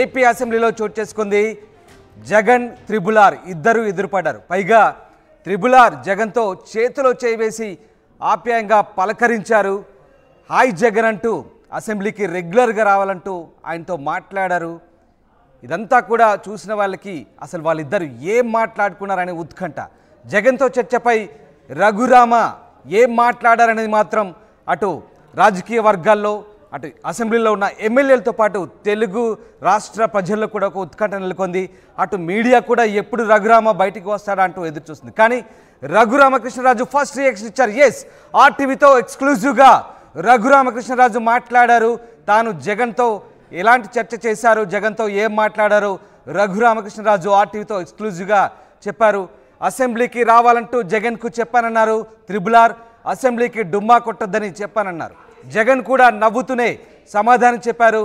AP అసెంబ్లీలో చోటు చేసుకుంది. జగన్ త్రిబుల్-ఆర్ ఇద్దరు ఎదురుపడ్డారు. పైగా త్రిబుల్-ఆర్ జగన్తో చేతిలో చేవేసి ఆప్యాయంగా పలకరించారు. హాయ్ జగన్ అంటూ అసెంబ్లీకి రెగ్యులర్గా రావాలంటూ ఆయనతో మాట్లాడారు. ఇదంతా కూడా చూసిన వాళ్ళకి అసలు వాళ్ళిద్దరు ఏం మాట్లాడుకున్నారనే ఉత్కంఠ. జగన్తో చర్చపై రఘురామ ఏం మాట్లాడారనేది మాత్రం అటు రాజకీయ వర్గాల్లో అటు అసెంబ్లీలో ఉన్న ఎమ్మెల్యేలతో పాటు తెలుగు రాష్ట్ర ప్రజల్లో కూడా ఒక ఉత్కంఠ నెలకొంది. అటు మీడియా కూడా ఎప్పుడు రఘురామ బయటికి వస్తాడా అంటూ ఎదురు చూస్తుంది. కానీ రఘురామకృష్ణరాజు ఫస్ట్ రియాక్షన్ ఇచ్చారు. ఎస్, ఆర్టీవీతో ఎక్స్క్లూజివ్గా రఘురామకృష్ణరాజు మాట్లాడారు. తాను జగన్తో ఎలాంటి చర్చ చేశారు, జగన్తో ఏం మాట్లాడారు రఘురామకృష్ణరాజు ఆర్టీవీతో ఎక్స్క్లూజివ్గా చెప్పారు. అసెంబ్లీకి రావాలంటూ జగన్కు చెప్పానన్నారు త్రిబుల్-ఆర్. అసెంబ్లీకి డుమ్మా కొట్టొద్దని చెప్పానన్నారు. జగన్ కూడా నవ్వుతూనే సమాధానం చెప్పారు.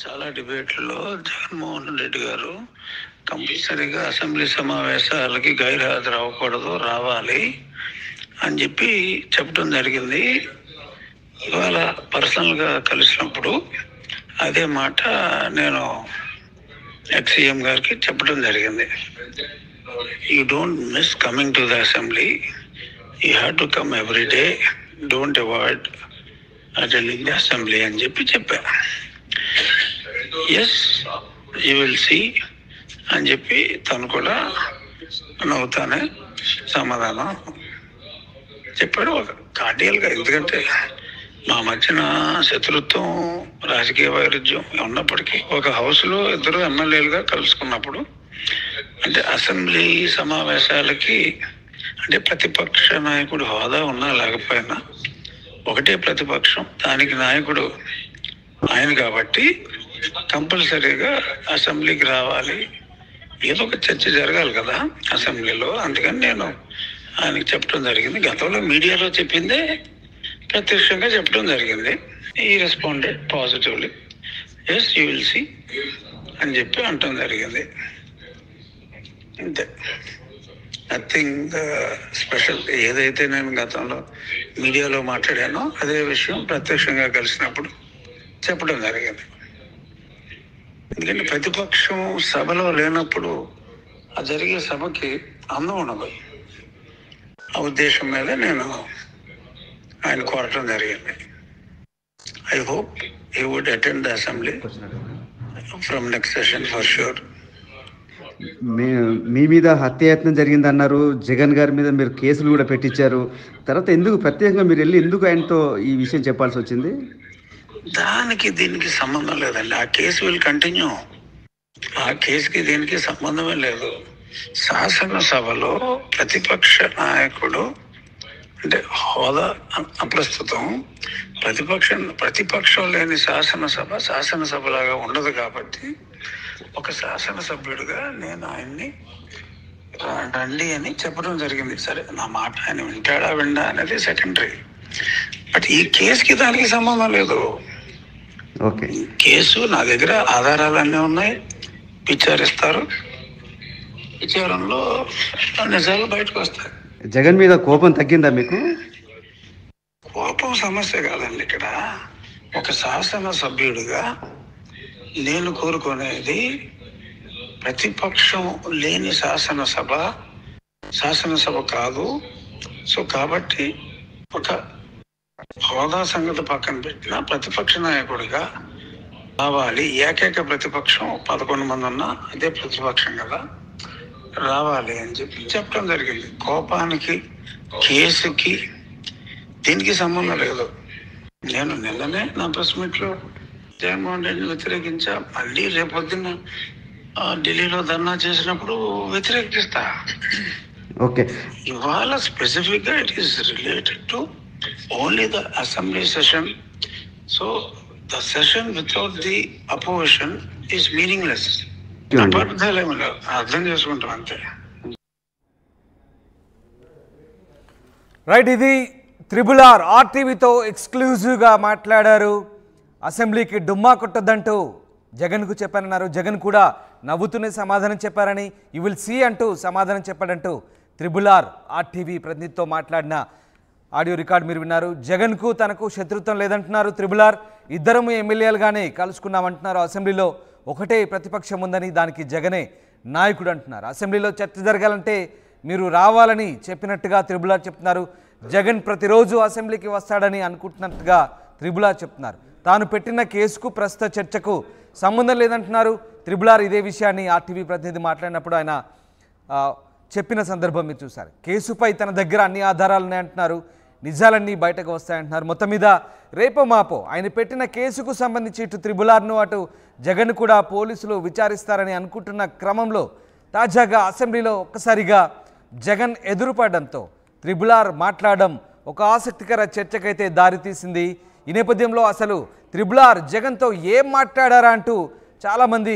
చాలా డిబేట్లలో జగన్మోహన్ రెడ్డి గారు కంపల్సరీగా అసెంబ్లీ సమావేశాలకి గైర్హాజరు అవ్వకూడదు, రావాలి అని చెప్పి చెప్పడం జరిగింది. ఇవాళ పర్సనల్గా కలిసినప్పుడు అదే మాట నేను ఎక్స్-సీఎం గారికి చెప్పడం జరిగింది. You don't miss coming to the assembly, you have to come every day, don't avoid attending the assembly అని చెప్పాను. ఎస్, యూ విల్ సీ అని చెప్పి తను కూడా నవ్వుతానే సమాధానం చెప్పాడు. ఒక కార్డియల్గా, ఎందుకంటే మా మధ్యన శత్రుత్వం, రాజకీయ వైరుధ్యం ఉన్నప్పటికీ ఒక హౌస్లో ఇద్దరు ఎమ్మెల్యేలుగా కలుసుకున్నప్పుడు, అంటే అసెంబ్లీ సమావేశాలకి అంటే ప్రతిపక్ష నాయకుడు హోదా ఉన్నా లేకపోయినా ఒకటే ప్రతిపక్షం, దానికి నాయకుడు ఆయన కాబట్టి కంపల్సరీగా అసెంబ్లీకి రావాలి, ఏదో ఒక చర్చ జరగాలి కదా అసెంబ్లీలో. అందుకని నేను ఆయనకి చెప్పడం జరిగింది. గతంలో మీడియాలో చెప్పిందే ప్రత్యక్షంగా చెప్పడం జరిగింది. ఈ responded positively, yes you will see అని చెప్పి అనటం జరిగింది. అంతే, నథింగ్ స్పెషల్. ఏదైతే నేను గతంలో మీడియాలో మాట్లాడానో అదే విషయం ప్రత్యక్షంగా కలిసినప్పుడు చెప్పడం జరిగింది. ఎందుకంటే ప్రతిపక్షం సభలో లేనప్పుడు ఆ జరిగే సభకి అందం ఉండదు. ఆ ఉద్దేశం మీద నేను ఆయన కోరటం జరిగింది. I hope he would attend the assembly from next session for sure. మీ మీద హత్యాయత్నం జరిగిందన్నారు. జగన్ గారి మీద మీరు కేసులు కూడా పెట్టించారు. తర్వాత ఎందుకు ప్రత్యేకంగా మీరు వెళ్ళి ఎందుకు ఆయనతో ఈ విషయం చెప్పాల్సి వచ్చింది? దానికి దీనికి సంబంధం లేదండి. ఆ కేసు విల్ కంటిన్యూ. ఆ కేసుకి దీనికి సంబంధమే లేదు. శాసనసభలో ప్రతిపక్ష నాయకుడు అంటే హోదా అప్రస్తుతం. ప్రతిపక్షం లేని శాసనసభలాగా ఉండదు కాబట్టి ఒక శాసనసభ్యుడిగా నేను ఆయన్ని రండి అని చెప్పడం జరిగింది. సరే, నా మాట ఆయన విండా అనేది సెకండరీ. బట్ ఈ కేసుకి దానికి సంబంధం లేదు. ఓకే, కేసు నా దగ్గర ఆధారాలన్నీ ఉన్నాయి, విచారిస్తారు. విచారణలో నిజాలు బయటకు వస్తాయి. జగన్ మీద కోపం తగ్గిందా మీకు? కోపం సమస్య కాదండి. ఇక్కడ ఒక శాసనసభ్యుడిగా నేను కోరుకునేది ప్రతిపక్షం లేని శాసనసభ కాదు. సో కాబట్టి ఒక హోదా సంగతి పక్కన పెట్టిన ప్రతిపక్ష నాయకుడిగా రావాలి. ఏకైక ప్రతిపక్షం 11 మంది ఉన్నా అదే ప్రతిపక్షం కదా, రావాలి అని చెప్పడం జరిగింది. కోపానికి, కేసుకి దీనికి సంబంధం లేదు. నేను నిన్ననే నా ప్రెస్ మీట్లో జగన్మోహన్ రెడ్డిని వ్యతిరేకించా. మళ్ళీ రేపొద్దున ఢిల్లీలో ధర్నా చేసినప్పుడు వ్యతిరేకిస్తా. ఓకే, ఇవాళ స్పెసిఫిక్గా it is related to only the assembly session. So the session without the opposition is meaningless. అపార్థాలేమో అర్థం చేసుకుంటాం అంతే. రైట్, ఇది త్రిబుల్-ఆర్ ఆర్టీవీతో ఎక్స్క్లూజివ్గా మాట్లాడారు. అసెంబ్లీకి డుమ్మా కొట్టొద్దంటూ జగన్కు చెప్పానన్నారు. జగన్ కూడా నవ్వుతూనే సమాధానం చెప్పారని, యూ విల్ సీ అంటూ సమాధానం చెప్పాడంటూ త్రిబుల్-ఆర్ ఆర్టీవీ ప్రతినిధితో మాట్లాడిన ఆడియో రికార్డు మీరు విన్నారు. జగన్కు తనకు శత్రుత్వం లేదంటున్నారు త్రిబులార్. ఇద్దరం ఎమ్మెల్యేలుగానే కలుసుకున్నామంటున్నారు. అసెంబ్లీలో ఒకటే ప్రతిపక్షం ఉందని, దానికి జగనే నాయకుడు అంటున్నారు. అసెంబ్లీలో చర్చ జరగాలంటే మీరు రావాలని చెప్పినట్టుగా త్రిబులార్ చెప్తున్నారు. జగన్ ప్రతిరోజు అసెంబ్లీకి వస్తాడని అనుకుంటున్నట్టుగా త్రిబులార్ చెప్తున్నారు. తాను పెట్టిన కేసుకు ప్రస్తుత చర్చకు సంబంధం లేదంటున్నారు త్రిబులార్. ఇదే విషయాన్ని ఆర్టీవీ ప్రతినిధి మాట్లాడినప్పుడు ఆయన చెప్పిన సందర్భం మీరు చూశారు. కేసుపై తన దగ్గర అన్ని ఆధారాలు ఉన్నాయంటున్నారు. నిజాలన్నీ బయటకు వస్తాయంటున్నారు. మొత్తం మీద రేపో మాపో ఆయన పెట్టిన కేసుకు సంబంధించి ఇటు త్రిబులార్ను అటు జగన్ కూడా పోలీసులు విచారిస్తారని అనుకుంటున్న క్రమంలో తాజాగా అసెంబ్లీలో ఒక్కసారిగా జగన్ ఎదురుపడడంతో త్రిబులార్ మాట్లాడడం ఒక ఆసక్తికర చర్చకైతే దారితీసింది. ఈ నేపథ్యంలో అసలు త్రిబులార్ జగన్తో ఏం మాట్లాడారా అంటూ చాలామంది